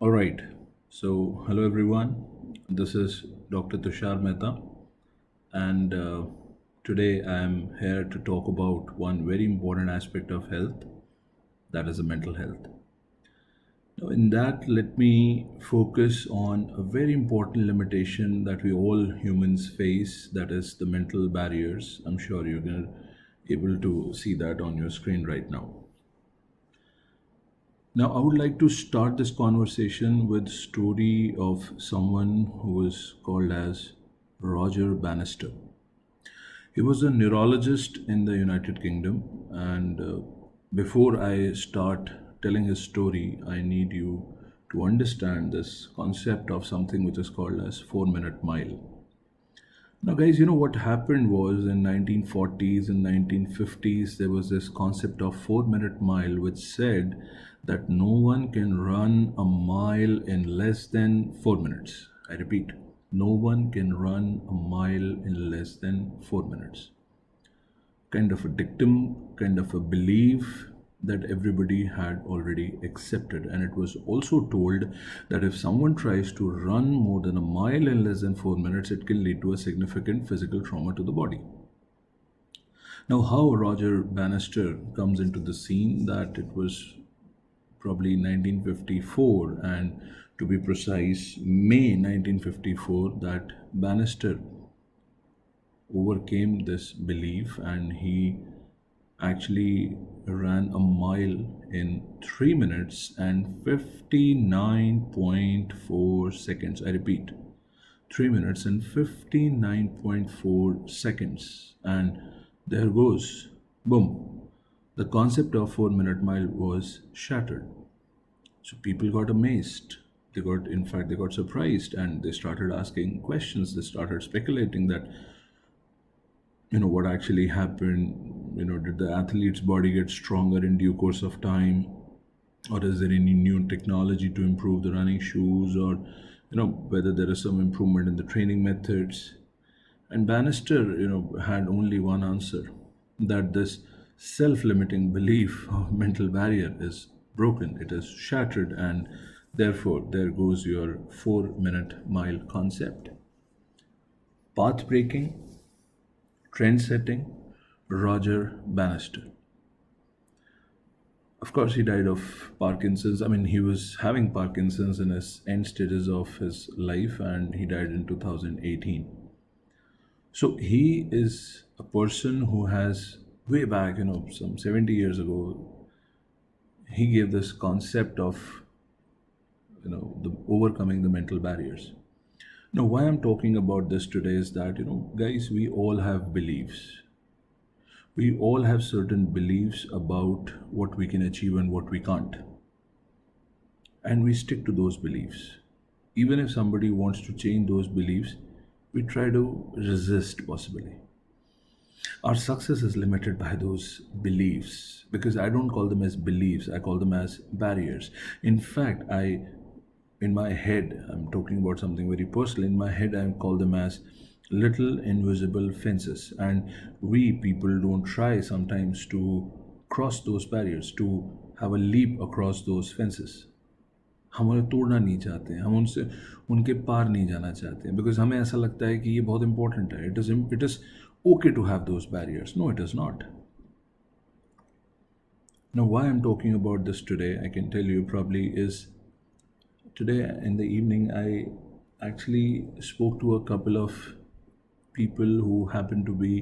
All right. So, hello everyone. This is Dr. Tushar Mehta, and today I am here to talk about one very important aspect of health, that is the mental health. Now, in that, let me focus on a very important limitation that we all humans face, that is the mental barriers. I'm sure you're gonna able to see that on your screen right now. Now, I would like to start this conversation with story of someone who is called as Roger Bannister. He was a neurologist in the United Kingdom, and before I start telling his story, I need you to understand this concept of something which is called as 4-minute mile. Now, guys, you know what happened was in 1940s and 1950s there was this concept of 4-minute mile, which said that no one can run a mile in less than 4 minutes. I repeat, no one can run a mile in less than 4 minutes. Kind of a dictum, kind of a belief that everybody had already accepted. And it was also told that if someone tries to run more than a mile in less than 4 minutes, it can lead to a significant physical trauma to the body. Now, how Roger Bannister comes into the scene, that it was probably 1954, and to be precise, May 1954, that Bannister overcame this belief and he actually ran a mile in 3 minutes and 59.4 seconds. I repeat, 3 minutes and 59.4 seconds. And there goes, boom, the concept of 4-minute mile was shattered. So people got amazed. They got surprised and they started asking questions. They started speculating that what actually happened. Did the athlete's body get stronger in due course of time, or is there any new technology to improve the running shoes, or whether there is some improvement in the training methods? And Bannister had only one answer, that this self-limiting belief of mental barrier is broken, it is shattered, and therefore there goes your 4-minute mile concept. Path breaking, trend setting, Roger Bannister. Of course, he died of Parkinson's. I mean, he was having Parkinson's in his end stages of his life, and he died in 2018. So he is a person who has, way back, some 70 years ago, he gave this concept of, the overcoming the mental barriers. Now, why I'm talking about this today is that, guys, we all have beliefs. We all have certain beliefs about what we can achieve and what we can't. And we stick to those beliefs. Even if somebody wants to change those beliefs, we try to resist possibly. Our success is limited by those beliefs, because I don't call them as beliefs, I call them as barriers. In fact, in my head, I'm talking about something very personal. In my head, I call them as little invisible fences. And we people don't try sometimes to cross those barriers, to have a leap across those fences. हम उन्हें तोड़ना नहीं चाहते हैं, हम उनसे उनके पार नहीं जाना चाहते हैं, बिकॉज हमें ऐसा लगता है कि ये बहुत इंपॉर्टेंट है. It is okay to have those barriers. No, it is not. Now, why I'm talking about this today, I can tell you probably, is today in the evening I actually spoke to a couple of people who happen to be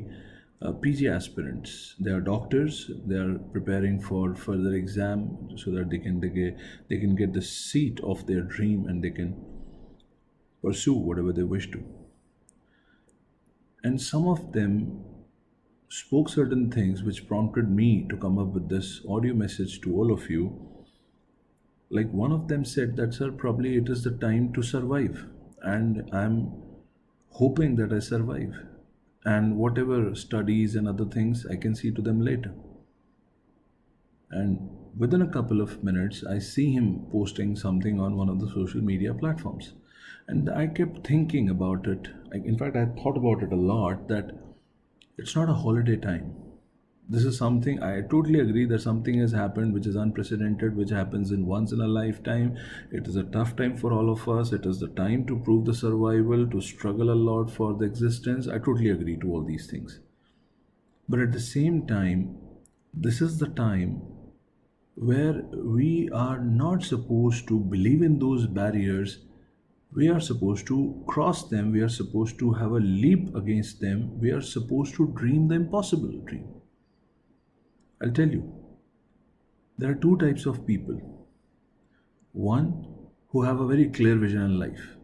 PG aspirants. They are doctors. They are preparing for further exam so that they can get the seat of their dream and they can pursue whatever they wish to. And some of them spoke certain things which prompted me to come up with this audio message to all of you. Like one of them said that, sir, probably it is the time to survive, and I'm hoping that I survive. And whatever studies and other things, I can see to them later. And within a couple of minutes, I see him posting something on one of the social media platforms. And I kept thinking about it. In fact, I thought about it a lot, that it's not a holiday time. This is something I totally agree that something has happened which is unprecedented, which happens in once in a lifetime. It is a tough time for all of us. It is the time to prove the survival, to struggle a lot for the existence. I totally agree to all these things. But at the same time, this is the time where we are not supposed to believe in those barriers. We are supposed to cross them. We are supposed to have a leap against them. We are supposed to dream the impossible dream. I'll tell you, there are two types of people. One who have a very clear vision in life.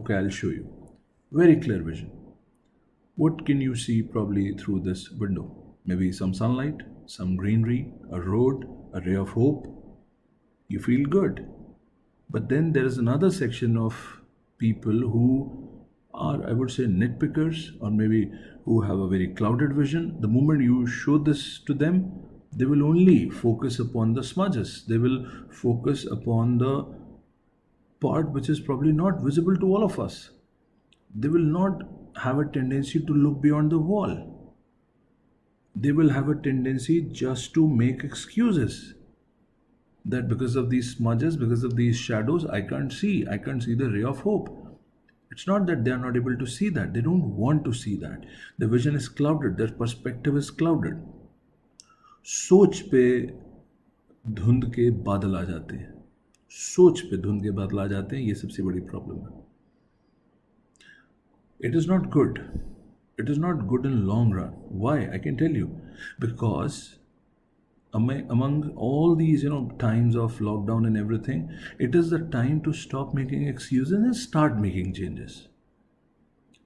Okay, I'll show you. Very clear vision. What can you see probably through this window? Maybe some sunlight, some greenery, a road, a ray of hope. You feel good. But then there is another section of people who are, I would say, nitpickers, or maybe who have a very clouded vision. The moment you show this to them, they will only focus upon the smudges. They will focus upon the part which is probably not visible to all of us. They will not have a tendency to look beyond the wall. They will have a tendency just to make excuses that because of these smudges, because of these shadows, I can't see the ray of hope. It's not that they are not able to see that, they don't want to see that. The vision is clouded, their perspective is clouded. सोच पे धुंध के बादल आ जाते हैं. सोच पे धुंध के बादल आ जाते हैं, ये सबसे बड़ी प्रॉब्लम है. It is not good. It is not good in long run. Why? I can tell you. Because among all these, times of lockdown and everything, it is the time to stop making excuses and start making changes.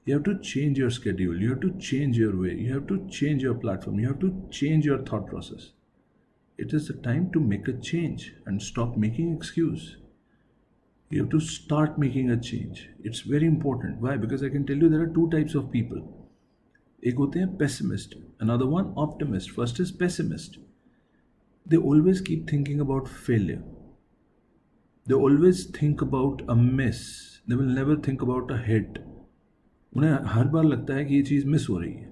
You have to change your schedule. You have to change your way. You have to change your platform. You have to change your thought process. It is the time to make a change and stop making excuse. You have to start making a change. It's very important. Why? Because I can tell you there are two types of people. एक होते हैं pessimist, another one optimist. First is pessimist. They always keep thinking about failure. They always think about a miss. They will never think about a hit. उन्हें हर बार लगता है कि ये चीज़ miss हो रही है.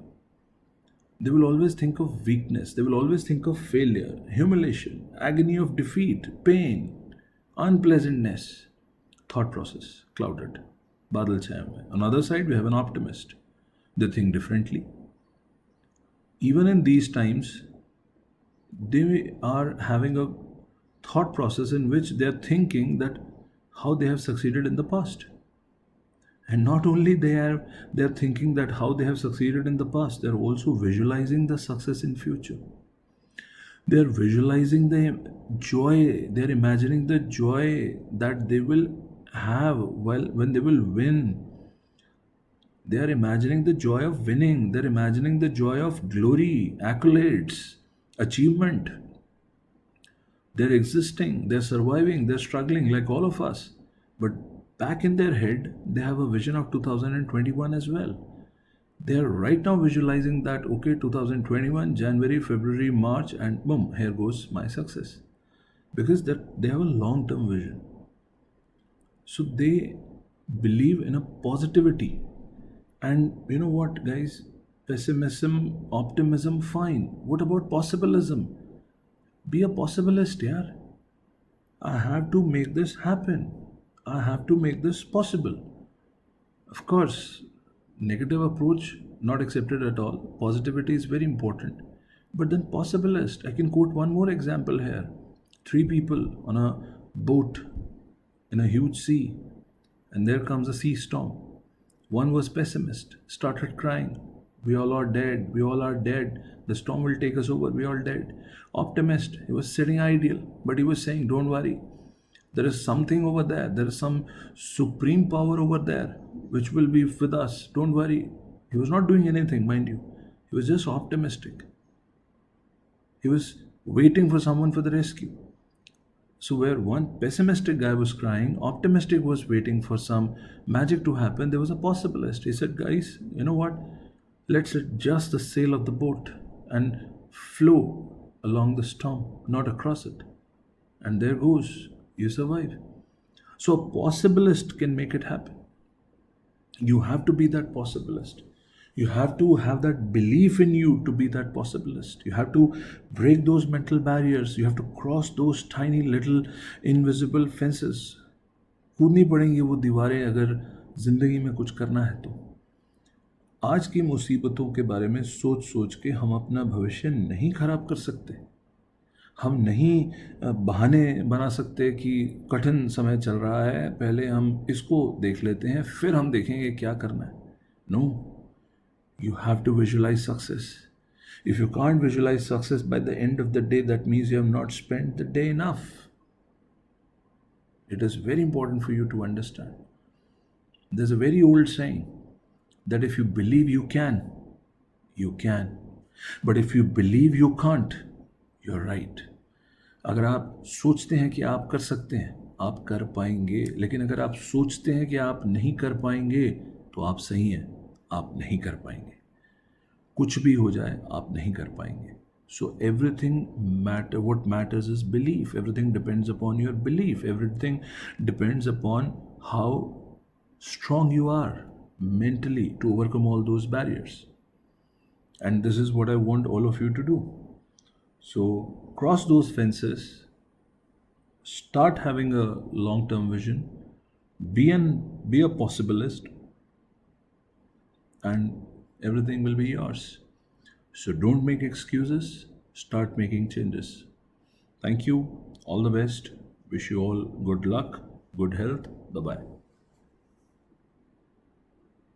They will always think of weakness. They will always think of failure, humiliation, agony of defeat, pain, unpleasantness. Thought process clouded. बादल छाए हुए. On the other side, we have an optimist. They think differently. Even in these times, they are having a thought process in which they are thinking that how they have succeeded in the past. And not only they are thinking that how they have succeeded in the past, they are also visualizing the success in future. They are visualizing the joy, they are imagining the joy that they will have when they will win. They are imagining the joy of winning. They're imagining the joy of glory, accolades, achievement. They're existing, they're surviving, they're struggling like all of us. But back in their head, they have a vision of 2021 as well. They are right now visualizing that, okay, 2021, January, February, March, and boom, here goes my success. Because they have a long term vision. So they believe in a positivity. And you know what, guys? Pessimism, optimism, fine. What about possibilism? Be a possibilist, yeah. I have to make this happen. I have to make this possible. Of course, negative approach not accepted at all. Positivity is very important. But then possibilist, I can quote one more example here. Three people on a boat in a huge sea, and there comes a sea storm. One was pessimist, started crying. We all are dead. We all are dead. The storm will take us over. We all dead. Optimist, he was sitting idle, but he was saying, don't worry. There is something over there. There is some supreme power over there which will be with us. Don't worry. He was not doing anything, mind you. He was just optimistic. He was waiting for someone for the rescue. So, where one pessimistic guy was crying, optimistic was waiting for some magic to happen, there was a possibilist. He said, guys, you know what? Let's adjust the sail of the boat and flow along the storm, not across it. And there goes, you survive. So, a possibilist can make it happen. You have to be that possibilist. You have to have that belief in you to be that possibilist. You have to break those mental barriers. You have to cross those tiny little invisible fences. कूदनी पड़ेंगी वो दीवारें अगर जिंदगी में कुछ करना है तो। आज की मुसीबतों के बारे में सोच सोच के हम अपना भविष्य नहीं खराब कर सकते। हम नहीं बहाने बना सकते कि कठिन समय चल रहा है, पहले हम इसको देख लेते हैं फिर हम देखेंगे क्या करना है। No, you have to visualize success. If you can't visualize success by the end of the day, that means you have not spent the day enough. It is very important for you to understand. There's a very old saying that if you believe you can, you can. But if you believe you can't, you're right. अगर आप सोचते हैं कि आप कर सकते हैं, आप कर पाएंगे। लेकिन अगर आप सोचते हैं कि आप नहीं कर पाएंगे, तो आप सही हैं, आप नहीं कर पाएंगे। कुछ भी हो जाए आप नहीं कर पाएंगे। So everything matter, what matters is belief. Everything depends upon your belief. Everything depends upon how strong you are mentally to overcome all those barriers. And this is what I want all of you to do. So cross those fences, start having a long term vision, be a possibilist, and everything will be yours. So don't make excuses, start making changes. Thank you. All the best. Wish you all good luck, good health. Bye bye.